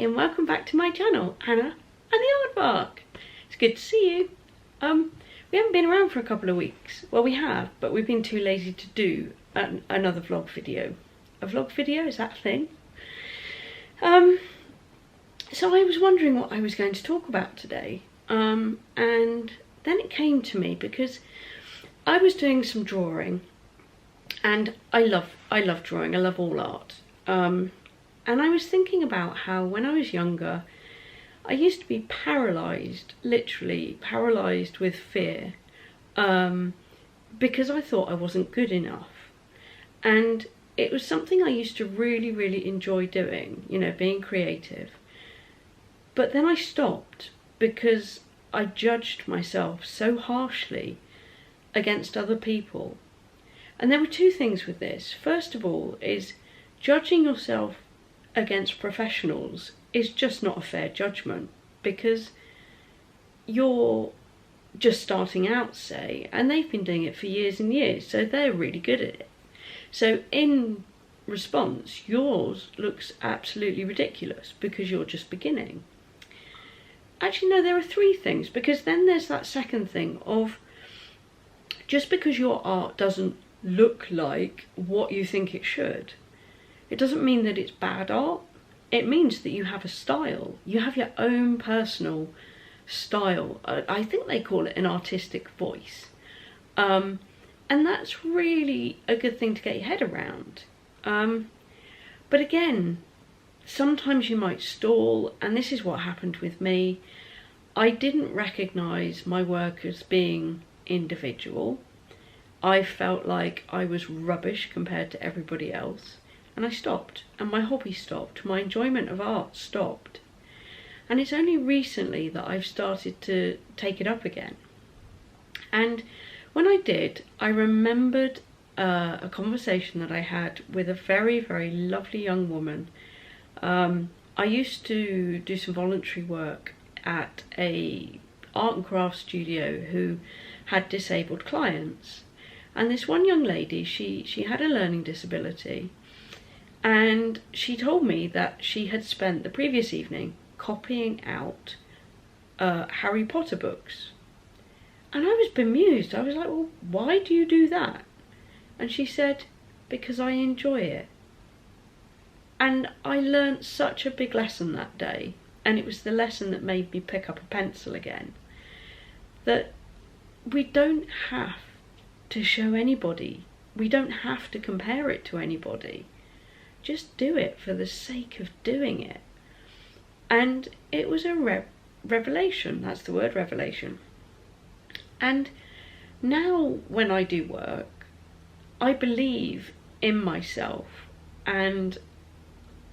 and welcome back to my channel, Anna and the Aardvark. It's good to see you. We haven't been around for a couple of weeks. Well, we have, but we've been too lazy to do another vlog video. A vlog video, is that a thing? So I was wondering what I was going to talk about today, and then it came to me because I was doing some drawing, and I love drawing. I love all art. And I was thinking about how when I was younger, I used to be paralysed, literally paralysed with fear, because I thought I wasn't good enough. And it was something I used to really enjoy doing, you know, being creative. But then I stopped because I judged myself so harshly against other people. And there were two things with this. First of all is judging yourself against professionals is just not a fair judgment, because you're just starting out, say, and they've been doing it for years and years, so they're really good at it. So in response, yours looks absolutely ridiculous because you're just beginning. Actually, no, there are three things, because then there's that second thing of just because your art doesn't look like what you think it should, it doesn't mean that it's bad art. It means that you have a style. You have your own personal style. I think they call it an artistic voice. And that's really a good thing to get your head around. But again, sometimes you might stall, and this is what happened with me. I didn't recognise my work as being individual. I felt like I was rubbish compared to everybody else. And I stopped, and my hobby stopped, my enjoyment of art stopped. And it's only recently that I've started to take it up again. And when I did, I remembered a conversation that I had with a very lovely young woman. I used to do some voluntary work at a art and craft studio who had disabled clients. And this one young lady, she had a learning disability. And she told me that she had spent the previous evening copying out Harry Potter books. And I was bemused. I was like, well, why do you do that? And she said, because I enjoy it. And I learnt such a big lesson that day. And it was the lesson that made me pick up a pencil again. That we don't have to show anybody. We don't have to compare it to anybody. Just do it for the sake of doing it. And it was a revelation. That's the word, revelation. And now when I do work, I believe in myself, and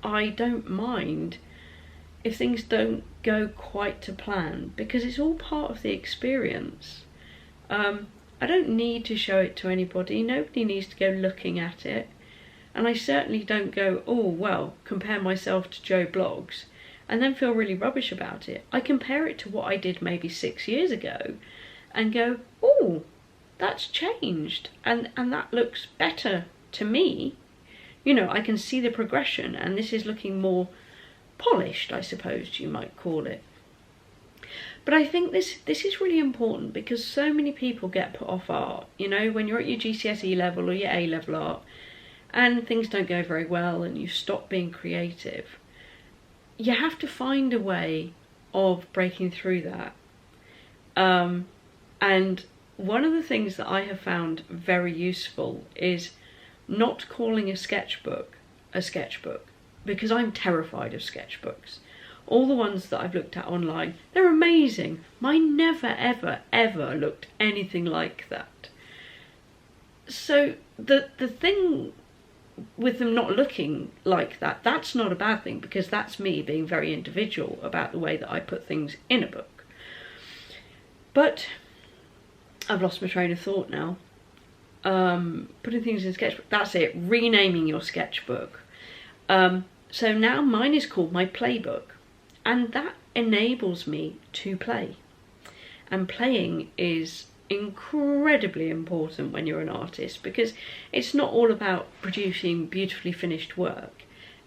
I don't mind if things don't go quite to plan, because it's all part of the experience. I don't need to show it to anybody. Nobody needs to go looking at it. And I certainly don't go, oh, well, compare myself to Joe Bloggs and then feel really rubbish about it. I compare it to what I did maybe 6 years ago and go, oh, that's changed. And that looks better to me. You know, I can see the progression, and this is looking more polished, I suppose you might call it. But I think this is really important, because so many people get put off art. You know, when you're at your GCSE level or your A-level art, and things don't go very well and you stop being creative, you have to find a way of breaking through that. And one of the things that I have found very useful is not calling a sketchbook, because I'm terrified of sketchbooks. All the ones that I've looked at online, they're amazing. Mine never ever looked anything like that. So the thing with them not looking like that, that's not a bad thing, because that's me being very individual about the way that I put things in a book. But I've lost my train of thought now. Putting things in a sketchbook, that's it, renaming your sketchbook. So now mine is called my playbook, and that enables me to play. And playing is incredibly important when you're an artist, because it's not all about producing beautifully finished work.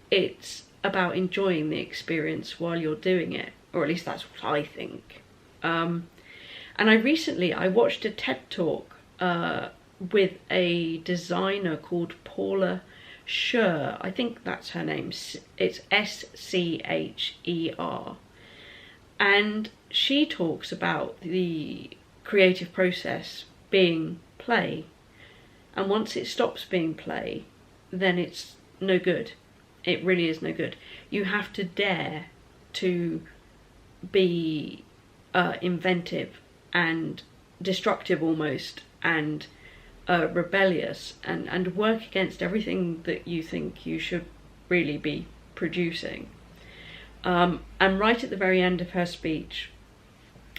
It's about enjoying the experience while you're doing it, or at least that's what I think. And I watched a TED Talk with a designer called Paula Scher. I think that's her name. It's Scher. And she talks about the creative process being play. And once it stops being play, then it's no good. It really is no good. You have to dare to be inventive and destructive almost, and rebellious, and work against everything that you think you should really be producing. And right at the very end of her speech,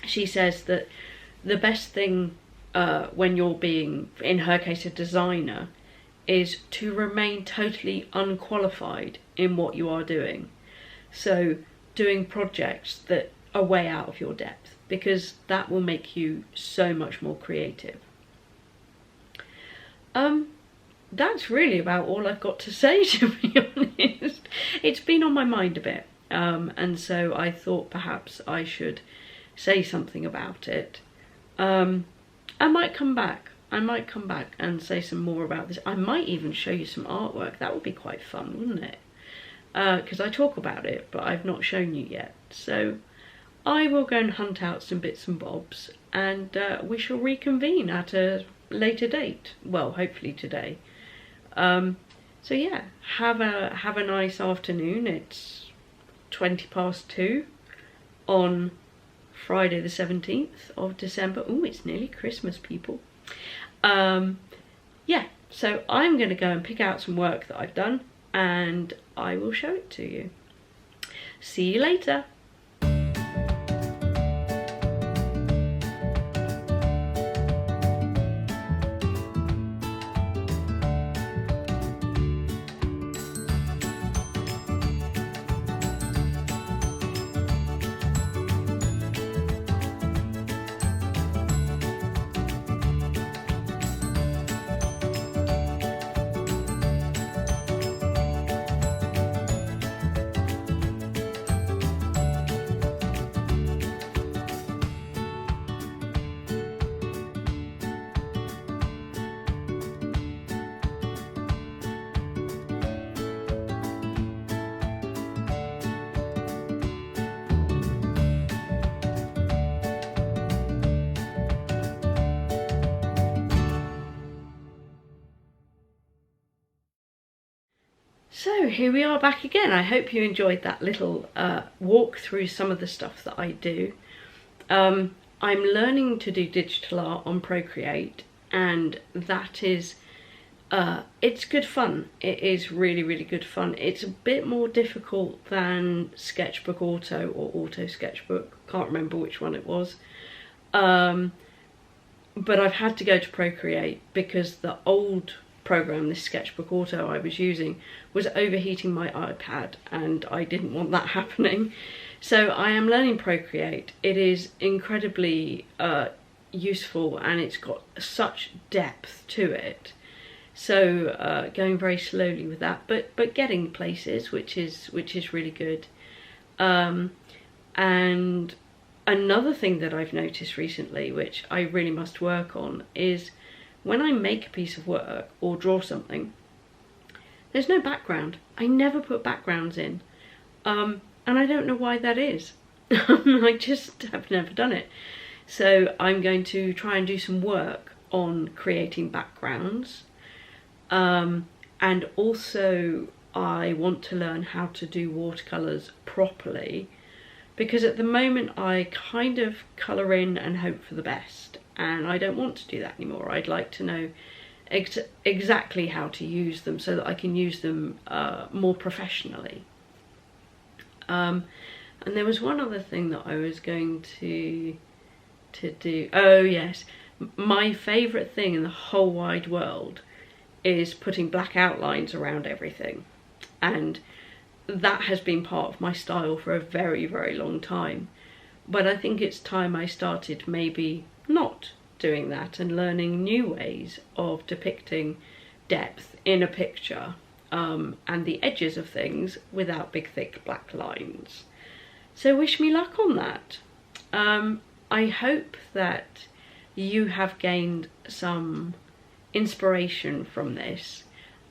she says that the best thing when you're being, in her case, a designer, is to remain totally unqualified in what you are doing. So doing projects that are way out of your depth, because that will make you so much more creative. That's really about all I've got to say, to be honest. It's been on my mind a bit, and so I thought perhaps I should say something about it. I might come back and say some more about this. I might even show you some artwork. That would be quite fun, wouldn't it? Because I talk about it, but I've not shown you yet. So I will go and hunt out some bits and bobs, and we shall reconvene at a later date. Well, hopefully today. So yeah, have a nice afternoon. It's 2:20 on Friday the 17th of December. Oh, it's nearly Christmas, people. Yeah, so I'm going to go and pick out some work that I've done, and I will show it to you. See you later. So here we are back again. I hope you enjoyed that little walk through some of the stuff that I do. I'm learning to do digital art on Procreate, and that is, it's good fun. It is really, really good fun. It's a bit more difficult than Sketchbook Auto or Auto Sketchbook. Can't remember which one it was. But I've had to go to Procreate because the old program, this Sketchbook Auto I was using, was overheating my iPad, and I didn't want that happening. So I am learning Procreate. It is incredibly useful, and it's got such depth to it. So going very slowly with that, but getting places, which is really good. And another thing that I've noticed recently, which I really must work on, is when I make a piece of work or draw something, there's no background. I never put backgrounds in. And I don't know why that is. I just have never done it. So I'm going to try and do some work on creating backgrounds. And also I want to learn how to do watercolours properly, because at the moment I kind of colour in and hope for the best, and I don't want to do that anymore. I'd like to know exactly how to use them so that I can use them more professionally. And there was one other thing that I was going to do. Oh yes, my favourite thing in the whole wide world is putting black outlines around everything, and that has been part of my style for a very, very long time. But I think it's time I started maybe not doing that and learning new ways of depicting depth in a picture. and the edges of things without big thick black lines. So wish me luck on that. I hope that you have gained some inspiration from this.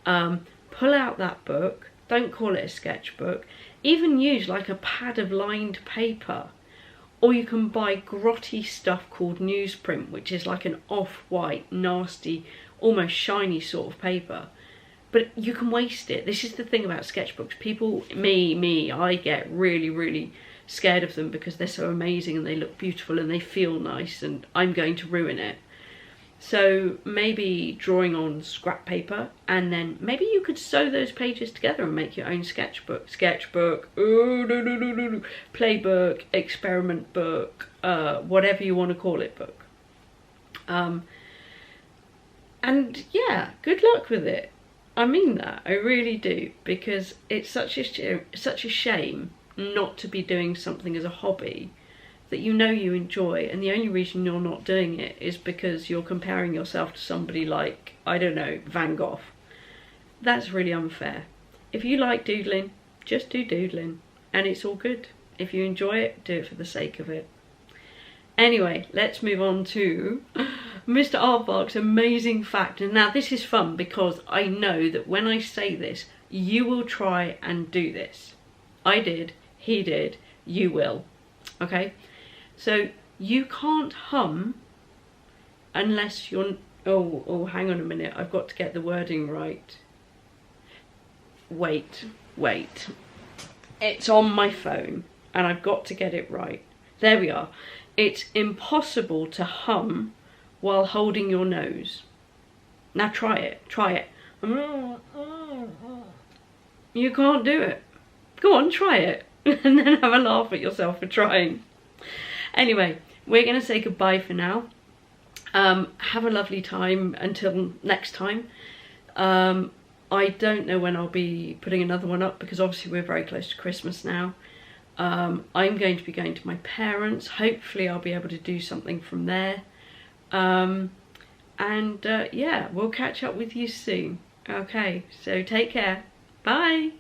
Pull out that book, don't call it a sketchbook, even use like a pad of lined paper, or you can buy grotty stuff called newsprint, which is like an off-white, nasty, almost shiny sort of paper. But you can waste it. This is the thing about sketchbooks. People, I get really scared of them because they're so amazing and they look beautiful and they feel nice, and I'm going to ruin it. So maybe drawing on scrap paper, and then maybe you could sew those pages together and make your own sketchbook, playbook, experiment book, whatever you want to call it, book. And yeah, good luck with it. I mean that, I really do, because it's such a shame not to be doing something as a hobby that you know you enjoy, and the only reason you're not doing it is because you're comparing yourself to somebody like, I don't know, Van Gogh. That's really unfair. If you like doodling, just do doodling, and it's all good. If you enjoy it, do it for the sake of it. Anyway, let's move on to Mr. Aardvark's amazing fact. And now this is fun because I know that when I say this, you will try and do this. I did, he did, you will. Okay? So you can't hum unless you're... Oh, hang on a minute. I've got to get the wording right. Wait. It's on my phone and I've got to get it right. There we are. It's impossible to hum while holding your nose. Now try it. You can't do it. Go on, try it. And then have a laugh at yourself for trying. Anyway, we're going to say goodbye for now. Have a lovely time until next time. I don't know when I'll be putting another one up because obviously we're very close to Christmas now. I'm going to be going to my parents. Hopefully I'll be able to do something from there. Yeah, we'll catch up with you soon. Okay, so take care. Bye.